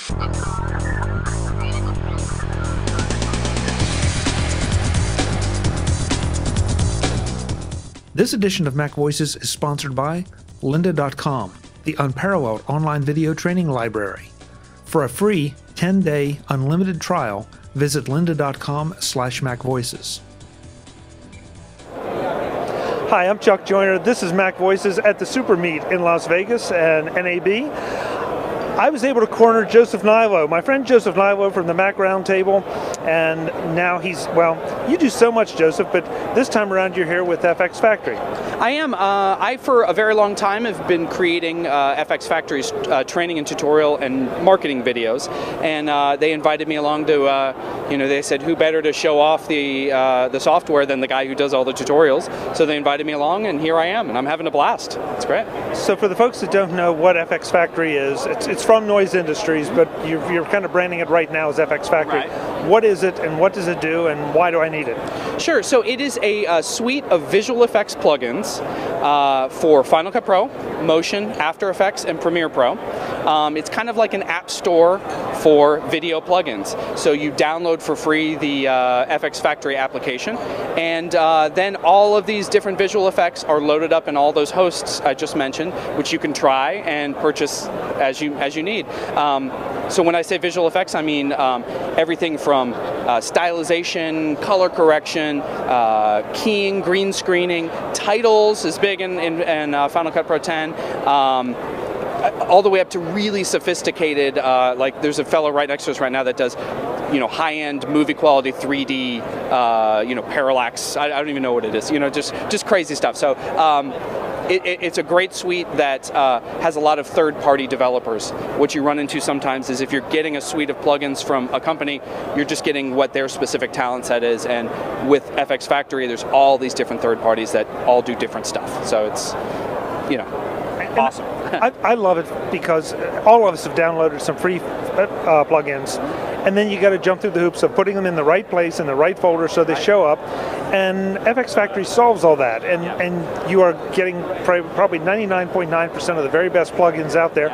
This edition of MacVoices is sponsored by lynda.com, the unparalleled online video training library. For a free 10-day unlimited trial, visit lynda.com/MacVoices. Hi, I'm Chuck Joyner. This is MacVoices at the SuperMeet in Las Vegas and NAB. I was able to corner Joseph Nilo, my friend Joseph Nilo from the Mac Roundtable, and now he's, well, you do so much, Joseph, but this time around you're here with FxFactory. I am. I, for a very long time, have been creating FxFactory's training and tutorial and marketing videos, and they invited me along to, they said, who better to show off the software than the guy who does all the tutorials? So they invited me along, and here I am, and I'm having a blast. It's great. So for the folks that don't know what FxFactory is, it's from Noise Industries, but you're kind of branding it right now as FxFactory. Right. What is it, and what does it do, and why do I need it? Sure. So it is a suite of visual effects plugins for Final Cut Pro, Motion, After Effects, and Premiere Pro. It's kind of like an app store for video plugins. So you download for free the FxFactory application, and then all of these different visual effects are loaded up in all those hosts I just mentioned, which you can try and purchase as you need. So when I say visual effects, I mean everything from stylization, color correction, keying, green screening, titles is big in Final Cut Pro 10. All the way up to really sophisticated, like there's a fellow right next to us right now that does, high-end movie quality 3D, parallax. I don't even know what it is. Just crazy stuff. So it's a great suite that has a lot of third-party developers. What you run into sometimes is if you're getting a suite of plugins from a company, you're just getting what their specific talent set is. And with FxFactory, there's all these different third parties that all do different stuff. So it's, awesome. I love it because all of us have downloaded some free plugins, and then you got to jump through the hoops of putting them in the right place, in the right folder, so they show up. And FxFactory solves all that, and you are getting probably 99.9% of the very best plugins out there.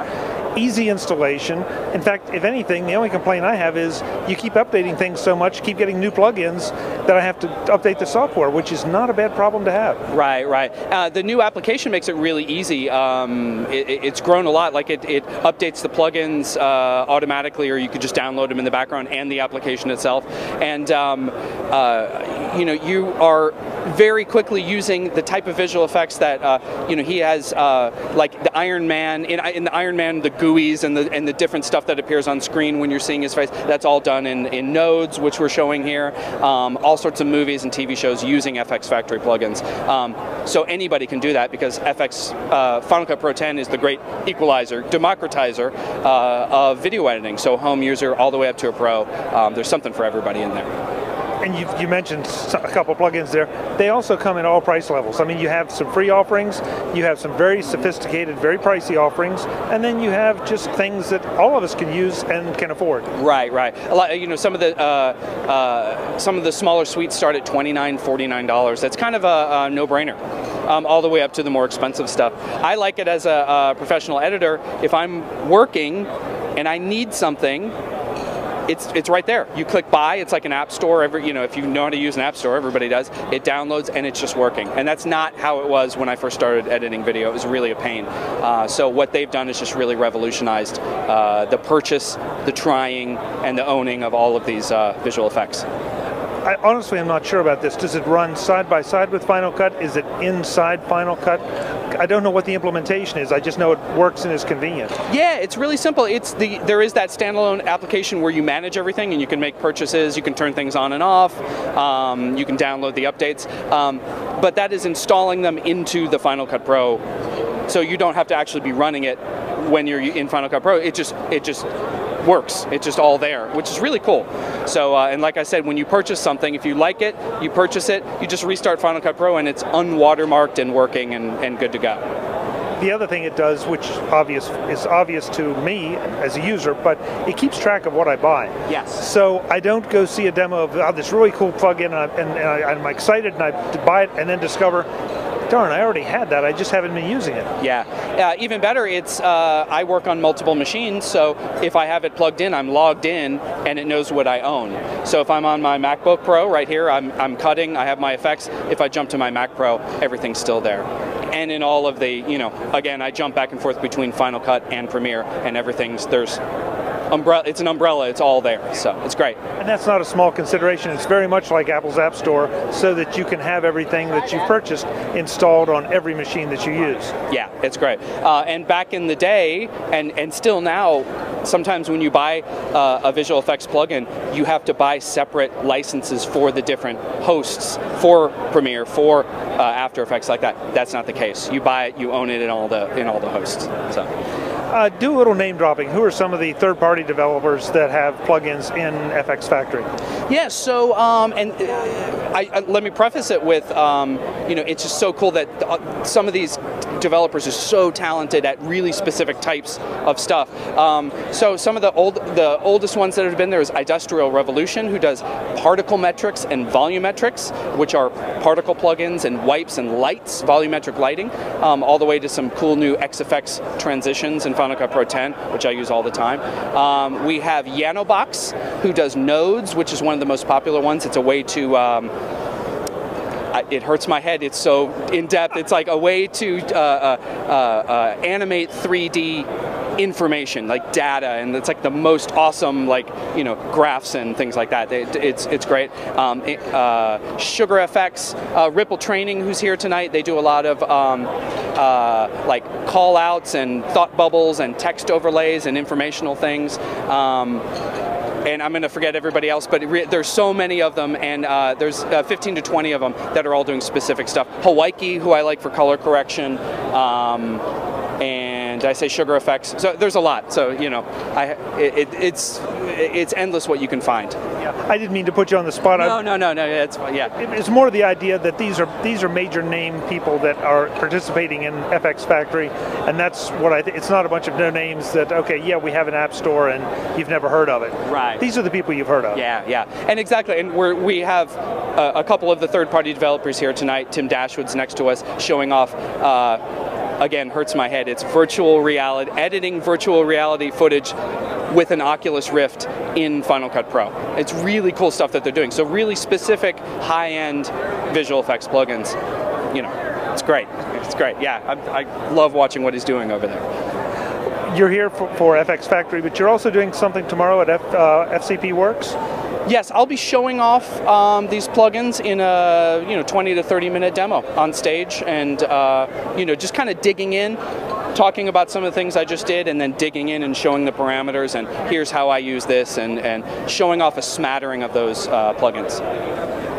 Easy installation. In fact, if anything, the only complaint I have is you keep updating things so much, keep getting new plugins, that I have to update the software, which is not a bad problem to have. Right. The new application makes it really easy. It's grown a lot. Like it updates the plugins automatically, or you could just download them in the background and the application itself. And you are very quickly using the type of visual effects that he has, like the Iron Man in the Iron Man, the GUIs and the different stuff that appears on screen when you're seeing his face. That's all done in nodes, which we're showing here. All sorts of movies and TV shows using FxFactory plugins. So anybody can do that because Final Cut Pro 10 is the great equalizer, democratizer of video editing. So home user all the way up to a pro. There's something for everybody in there. And you mentioned a couple plugins there. They also come in all price levels. I mean, you have some free offerings, you have some very sophisticated, very pricey offerings, and then you have just things that all of us can use and can afford. Right. A lot, some of the smaller suites start at $29, $49. That's kind of a no-brainer. All the way up to the more expensive stuff. I like it as a professional editor. If I'm working and I need something, it's right there. You click buy. It's like an app store. If you know how to use an app store, everybody does. It downloads and it's just working. And that's not how it was when I first started editing video. It was really a pain. So what they've done is just really revolutionized the purchase, the trying, and the owning of all of these visual effects. I honestly am not sure about this. Does it run side by side with Final Cut? Is it inside Final Cut? I don't know what the implementation is. I just know it works and is convenient. Yeah, it's really simple. There is that standalone application where you manage everything and you can make purchases, you can turn things on and off, you can download the updates, but that is installing them into the Final Cut Pro, so you don't have to actually be running it when you're in Final Cut Pro. It just works. It's just all there, which is really cool. So, and like I said, when you purchase something, if you like it, you purchase it, you just restart Final Cut Pro and it's unwatermarked and working and good to go. The other thing it does, which is obvious to me as a user, but it keeps track of what I buy. Yes. So I don't go see a demo of this really cool plugin and I'm excited and I buy it and then discover darn, I already had that, I just haven't been using it. Yeah, even better, it's I work on multiple machines, so if I have it plugged in, I'm logged in, and it knows what I own. So if I'm on my MacBook Pro right here, I'm cutting, I have my effects. If I jump to my Mac Pro, everything's still there. And in all of the, you know, again, I jump back and forth between Final Cut and Premiere, and everything's, there's umbrella, it's an umbrella, it's all there, so it's great. And that's not a small consideration. It's very much like Apple's App Store, so that you can have everything that you've purchased installed on every machine that you use. Yeah, it's great. And back in the day, and still now, sometimes when you buy a visual effects plugin, you have to buy separate licenses for the different hosts, for Premiere, for After Effects, like that. That's not the case. You buy it, you own it in all the hosts. So. Do a little name dropping. Who are some of the third-party developers that have plugins in FxFactory? Yeah, so let me preface it with, you know, it's just so cool that some of these developers are so talented at really specific types of stuff. So some of the oldest ones that have been there is Industrial Revolution, who does particle metrics and volumetrics, which are particle plugins and wipes and lights, volumetric lighting, all the way to some cool new XFX transitions in Final Cut Pro 10, which I use all the time. We have Yanobox, who does nodes, which is one of the most popular ones. It's a way to it hurts my head, it's so in-depth. It's like a way to animate 3D information, like data, and it's like the most awesome, like, you know, graphs and things like that. It's great. Sugar FX, Ripple Training, who's here tonight, they do a lot of like call outs and thought bubbles and text overlays and informational things. And I'm going to forget everybody else, but there's so many of them, and there's 15 to 20 of them that are all doing specific stuff. Hawaii, who I like for color correction, and I say Sugar Effects. So there's a lot. So, you know, it's endless what you can find. Yeah, I didn't mean to put you on the spot. No. It's yeah. It's more the idea that these are major name people that are participating in FxFactory, and that's what I think. It's not a bunch of no names that, okay, yeah, we have an app store and you've never heard of it. Right. These are the people you've heard of. Yeah, and exactly. And we have a couple of the third-party developers here tonight. Tim Dashwood's next to us, showing off. Again, hurts my head. It's virtual reality, editing virtual reality footage with an Oculus Rift in Final Cut Pro. It's really cool stuff that they're doing. So really specific, high-end visual effects plugins. You know, it's great. It's great. Yeah, I love watching what he's doing over there. You're here for FxFactory, but you're also doing something tomorrow at FCP Works? Yes, I'll be showing off these plugins in a 20 to 30 minute demo on stage, and just kind of digging in, talking about some of the things I just did, and then digging in and showing the parameters, and here's how I use this, and showing off a smattering of those plugins.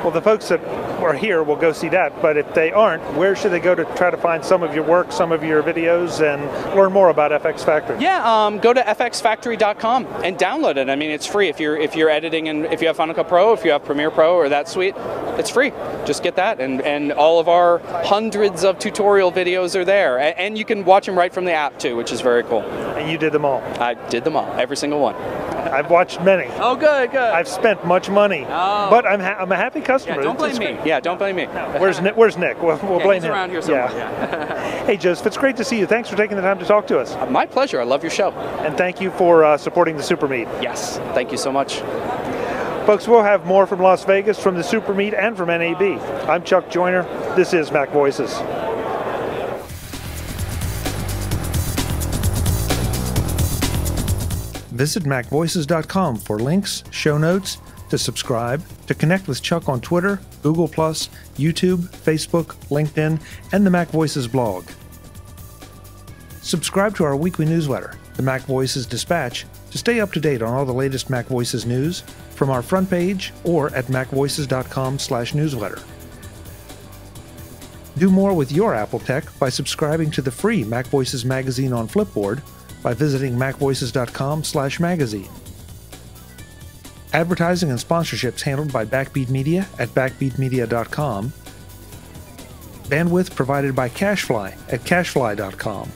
Well, the folks that are here will go see that, but if they aren't, where should they go to try to find some of your work, some of your videos, and learn more about FxFactory? Yeah, go to FxFactory.com and download it. I mean, it's free. If you're editing, and if you have Final Cut Pro, if you have Premiere Pro or that suite, it's free. Just get that, and all of our hundreds of tutorial videos are there, and you can watch them right from the app too, which is very cool. And you did them all? I did them all, every single one. I've watched many. Oh, good. I've spent much money, but I'm a happy customer. Yeah, don't blame me. Yeah, don't blame me. No. Where's Nick? We'll blame he's him. Around here somewhere. Yeah. Hey, Joseph, it's great to see you. Thanks for taking the time to talk to us. My pleasure. I love your show. And thank you for supporting the SuperMeet. Yes, thank you so much. Folks, we'll have more from Las Vegas, from the SuperMeet, and from NAB. I'm Chuck Joyner. This is MacVoices. Visit MacVoices.com for links, show notes, to subscribe, to connect with Chuck on Twitter, Google+, YouTube, Facebook, LinkedIn, and the MacVoices blog. Subscribe to our weekly newsletter, the MacVoices Dispatch, to stay up to date on all the latest MacVoices news from our front page or at MacVoices.com/newsletter. Do more with your Apple tech by subscribing to the free MacVoices magazine on Flipboard by visiting MacVoices.com/magazine. Advertising and sponsorships handled by Backbeat Media at backbeatmedia.com. Bandwidth provided by CacheFly at CacheFly.com.